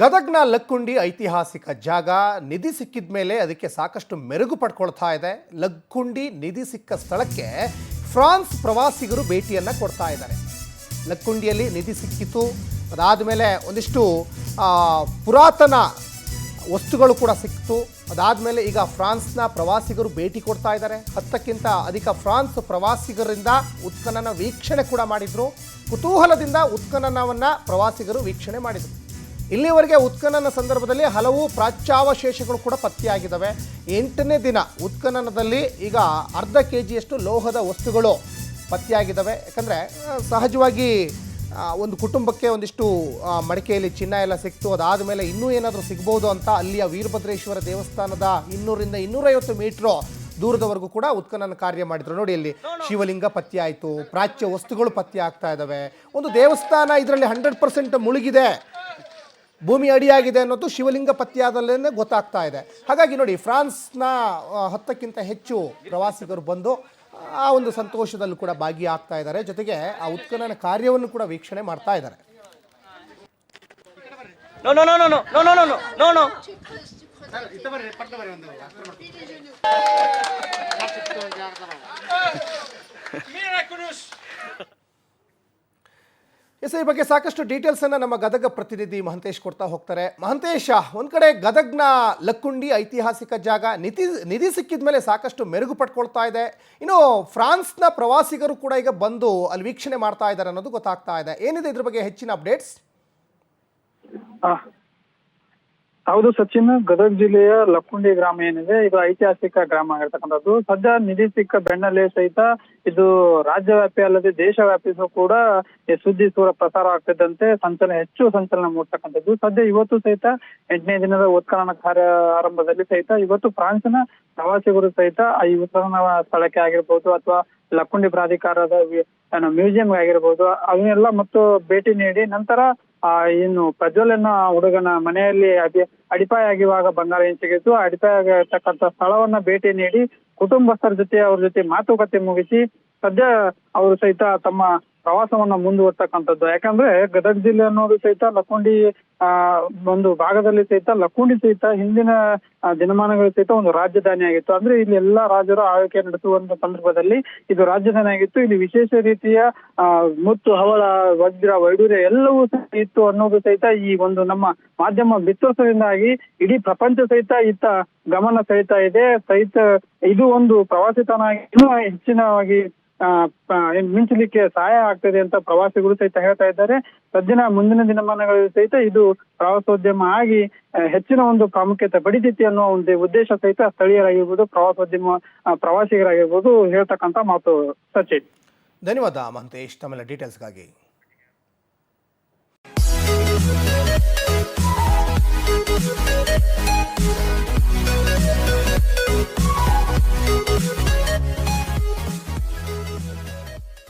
ಗದಗ್ನ ಲಕ್ಕುಂಡಿ ಐತಿಹಾಸಿಕ ಜಾಗ ನಿಧಿ ಸಿಕ್ಕಿದ ಮೇಲೆ ಅದಕ್ಕೆ ಸಾಕಷ್ಟು ಮೆರುಗು ಪಡ್ಕೊಳ್ತಾ ಇದೆ. ಲಕ್ಕುಂಡಿ ನಿಧಿ ಸಿಕ್ಕ ಸ್ಥಳಕ್ಕೆ ಫ್ರಾನ್ಸ್ ಪ್ರವಾಸಿಗರು ಭೇಟಿಯನ್ನು ಕೊಡ್ತಾ ಇದ್ದಾರೆ. ಲಕ್ಕುಂಡಿಯಲ್ಲಿ ನಿಧಿ ಸಿಕ್ಕಿತು, ಅದಾದ ಮೇಲೆ ಒಂದಿಷ್ಟು ಪುರಾತನ ವಸ್ತುಗಳು ಕೂಡ ಸಿಕ್ತು. ಅದಾದಮೇಲೆ ಈಗ ಫ್ರಾನ್ಸ್ನ ಪ್ರವಾಸಿಗರು ಭೇಟಿ ಕೊಡ್ತಾ ಇದ್ದಾರೆ. 10ಕ್ಕಿಂತ ಅಧಿಕ ಫ್ರಾನ್ಸ್ ಪ್ರವಾಸಿಗರಿಂದ ಉತ್ಖನನ ವೀಕ್ಷಣೆ ಕೂಡ ಮಾಡಿದರು. ಕುತೂಹಲದಿಂದ ಉತ್ಖನನವನ್ನು ಪ್ರವಾಸಿಗರು ವೀಕ್ಷಣೆ ಮಾಡಿದರು. ಇಲ್ಲಿವರೆಗೆ ಉತ್ಖನನ ಸಂದರ್ಭದಲ್ಲಿ ಹಲವು ಪ್ರಾಚ್ಯಾವಶೇಷಗಳು ಕೂಡ ಪತ್ತೆಯಾಗಿದ್ದಾವೆ. 8ನೇ ದಿನ ಉತ್ಖನನದಲ್ಲಿ ಈಗ ಅರ್ಧ ಕೆಜಿಯಷ್ಟು ಲೋಹದ ವಸ್ತುಗಳು ಪತ್ತೆಯಾಗಿದ್ದಾವೆ. ಯಾಕಂದರೆ ಸಹಜವಾಗಿ ಒಂದು ಕುಟುಂಬಕ್ಕೆ ಒಂದಿಷ್ಟು ಮಡಿಕೆಯಲ್ಲಿ ಚಿನ್ನ ಎಲ್ಲ ಸಿಕ್ತು. ಅದಾದ ಮೇಲೆ ಇನ್ನೂ ಏನಾದರೂ ಸಿಗ್ಬೋದು ಅಂತ ಅಲ್ಲಿಯ ವೀರಭದ್ರೇಶ್ವರ ದೇವಸ್ಥಾನದ 200ರಿಂದ 250 ಮೀಟ್ರು ದೂರದವರೆಗೂ ಕೂಡ ಉತ್ಖನನ ಕಾರ್ಯ ಮಾಡಿದ್ರು. ನೋಡಿ, ಇಲ್ಲಿ ಶಿವಲಿಂಗ ಪತ್ತೆ ಆಯಿತು, ಪ್ರಾಚ್ಯ ವಸ್ತುಗಳು ಪತ್ತೆ ಆಗ್ತಾ ಇದ್ದಾವೆ. ಒಂದು ದೇವಸ್ಥಾನ ಇದರಲ್ಲಿ 100% ಮುಳುಗಿದೆ, ಭೂಮಿ ಅಡಿಯಾಗಿದೆ ಅನ್ನೋದು ಶಿವಲಿಂಗ ಪತ್ತೆಯಾದಲ್ಲೇ ಗೊತ್ತಾಗ್ತಾ ಇದೆ. ಹಾಗಾಗಿ ನೋಡಿ, ಫ್ರಾನ್ಸ್ನ 10ಕ್ಕಿಂತ ಹೆಚ್ಚು ಪ್ರವಾಸಿಗರು ಬಂದು ಆ ಒಂದು ಸಂತೋಷದಲ್ಲೂ ಕೂಡ ಭಾಗಿಯಾಗ್ತಾ ಇದ್ದಾರೆ. ಜೊತೆಗೆ ಆ ಉತ್ಖನನ ಕಾರ್ಯವನ್ನು ಕೂಡ ವೀಕ್ಷಣೆ ಮಾಡ್ತಾ ಇದ್ದಾರೆ. ಈ ಬಗ್ಗೆ ಸಾಕಷ್ಟು ಡೀಟೇಲ್ಸನ್ನು ನಮ್ಮ ಗದಗ ಪ್ರತಿನಿಧಿ ಮಹಂತೇಶ್ ಕೊಡ್ತಾ ಹೋಗ್ತಾರೆ. ಮಹಂತೇಶ, ಒಂದು ಕಡೆ ಗದಗ್ನ ಲಕ್ಕುಂಡಿ ಐತಿಹಾಸಿಕ ಜಾಗ ನಿಧಿ ಸಿಕ್ಕಿದ ಮೇಲೆ ಸಾಕಷ್ಟು ಮೆರುಗು ಪಡ್ಕೊಳ್ತಾ ಇದೆ. ಇನ್ನು ಫ್ರಾನ್ಸ್ನ ಪ್ರವಾಸಿಗರು ಕೂಡ ಈಗ ಬಂದು ಅಲ್ಲಿ ವೀಕ್ಷಣೆ ಮಾಡ್ತಾ ಇದ್ದಾರೆ ಅನ್ನೋದು ಗೊತ್ತಾಗ್ತಾ ಇದೆ. ಏನಿದೆ ಇದ್ರ ಬಗ್ಗೆ ಹೆಚ್ಚಿನ ಅಪ್ಡೇಟ್ಸ್? ಹೌದು ಸಚಿನ್, ಗದಗ ಜಿಲ್ಲೆಯ ಲಕ್ಕುಂಡಿ ಗ್ರಾಮ ಏನಿದೆ ಇದು ಐತಿಹಾಸಿಕ ಗ್ರಾಮ ಆಗಿರ್ತಕ್ಕಂಥದ್ದು. ಸದ್ಯ ನಿಧಿ ಸಿಕ್ಕ ಬೆನ್ನಲ್ಲೇ ಸಹಿತ ಇದು ರಾಜ್ಯವ್ಯಾಪಿ ಅಲ್ಲದೆ ದೇಶವ್ಯಾಪಿಸೂ ಕೂಡ ಸುದ್ದಿ ಪ್ರಸಾರ ಆಗ್ತಿದ್ದಂತೆ ಹೆಚ್ಚು ಸಂಚಲನ ಮೂಡ್ತಕ್ಕಂಥದ್ದು. ಸದ್ಯ ಇವತ್ತು ಸಹಿತ 8ನೇ ದಿನದ ಉತ್ಖನನ ಕಾರ್ಯ ಆರಂಭದಲ್ಲಿ ಸಹಿತ ಇವತ್ತು ಫ್ರಾನ್ಸ್ನ ಪ್ರವಾಸಿಗರು ಸಹಿತ ಈ ಉತ್ಖನನ ಸ್ಥಳಕ್ಕೆ ಆಗಿರ್ಬೋದು ಅಥವಾ ಲಕ್ಕುಂಡಿ ಪ್ರಾಧಿಕಾರದ ಮ್ಯೂಸಿಯಂ ಆಗಿರ್ಬೋದು ಅವನ್ನೆಲ್ಲ ಮತ್ತು ಭೇಟಿ ನೀಡಿ ನಂತರ ಇನ್ನು ಪ್ರಜ್ವಲನ ಹುಡುಗನ ಮನೆಯಲ್ಲಿ ಅಡಿಪಾಯ ಆಗಿರುವಾಗ ಬಂಗಾರ ಏನ್ ಸಿಗಿತ್ತು, ಅಡಿಪಾಯ ಆಗಿರ್ತಕ್ಕಂಥ ಸ್ಥಳವನ್ನ ಭೇಟಿ ನೀಡಿ ಕುಟುಂಬಸ್ಥರ ಜೊತೆ ಅವ್ರ ಜೊತೆ ಮಾತುಕತೆ ಮುಗಿಸಿ ಸದ್ಯ ಅವರು ಸಹಿತ ತಮ್ಮ ಪ್ರವಾಸವನ್ನ ಮುಂದುವರ್ತಕ್ಕಂಥದ್ದು. ಯಾಕಂದ್ರೆ ಗದಗ ಜಿಲ್ಲೆ ಅನ್ನೋದು ಸಹಿತ ಲಕ್ಕುಂಡಿ ಒಂದು ಭಾಗದಲ್ಲಿ ಸಹಿತ ಲಕ್ಕುಂಡಿ ಸಹಿತ ಹಿಂದಿನ ದಿನಮಾನಗಳು ಸಹಿತ ಒಂದು ರಾಜಧಾನಿ ಆಗಿತ್ತು. ಅಂದ್ರೆ ಇಲ್ಲಿ ಎಲ್ಲಾ ರಾಜರು ಆಳ್ವಿಕೆ ನಡೆಸುವಂತ ಸಂದರ್ಭದಲ್ಲಿ ಇದು ರಾಜಧಾನಿ ಆಗಿತ್ತು. ಇಲ್ಲಿ ವಿಶೇಷ ರೀತಿಯ ಮುತ್ತು, ಹವಳ, ವಜ್ರ, ವೈಡೂರ್ಯ ಎಲ್ಲವೂ ಇತ್ತು ಅನ್ನೋದು ಸಹಿತ ಈ ಒಂದು ನಮ್ಮ ಮಾಧ್ಯಮ ಬಿತ್ತರಿಸೋದ್ರಿಂದಾಗಿ ಇಡೀ ಪ್ರಪಂಚ ಸಹಿತ ಇತ್ತ ಗಮನ ಸಹಿತ ಇದೆ. ಸಹಿತ ಇದು ಒಂದು ಪ್ರವಾಸಿ ತಾಣ ಇನ್ನೂ ಹೆಚ್ಚಿನವಾಗಿ ಮಿಂಚಲಿಕ್ಕೆ ಸಹಾಯ ಆಗ್ತದೆ ಅಂತ ಪ್ರವಾಸಿಗರು ಸಹಿತ ಹೇಳ್ತಾ ಇದ್ದಾರೆ. ಮುಂದಿನ ದಿನಮಾನಗಳಲ್ಲಿ ಸಹಿತ ಇದು ಪ್ರವಾಸೋದ್ಯಮ ಆಗಿ ಹೆಚ್ಚಿನ ಒಂದು ಪ್ರಾಮುಖ್ಯತೆ ಪಡಿತೈತಿ ಅನ್ನೋ ಒಂದು ಉದ್ದೇಶ ಸಹಿತ ಸ್ಥಳೀಯರಾಗಿರ್ಬೋದು, ಪ್ರವಾಸಿಗರಾಗಿರ್ಬೋದು ಹೇಳ್ತಕ್ಕಂಥ ಮಾತು. ಸಚಿನ್, ಧನ್ಯವಾದ ಮಹಂತೇಶ್ ತಮ್ಮೆಲ್ಲ ಡೀಟೇಲ್ಸ್ಗಾಗಿ.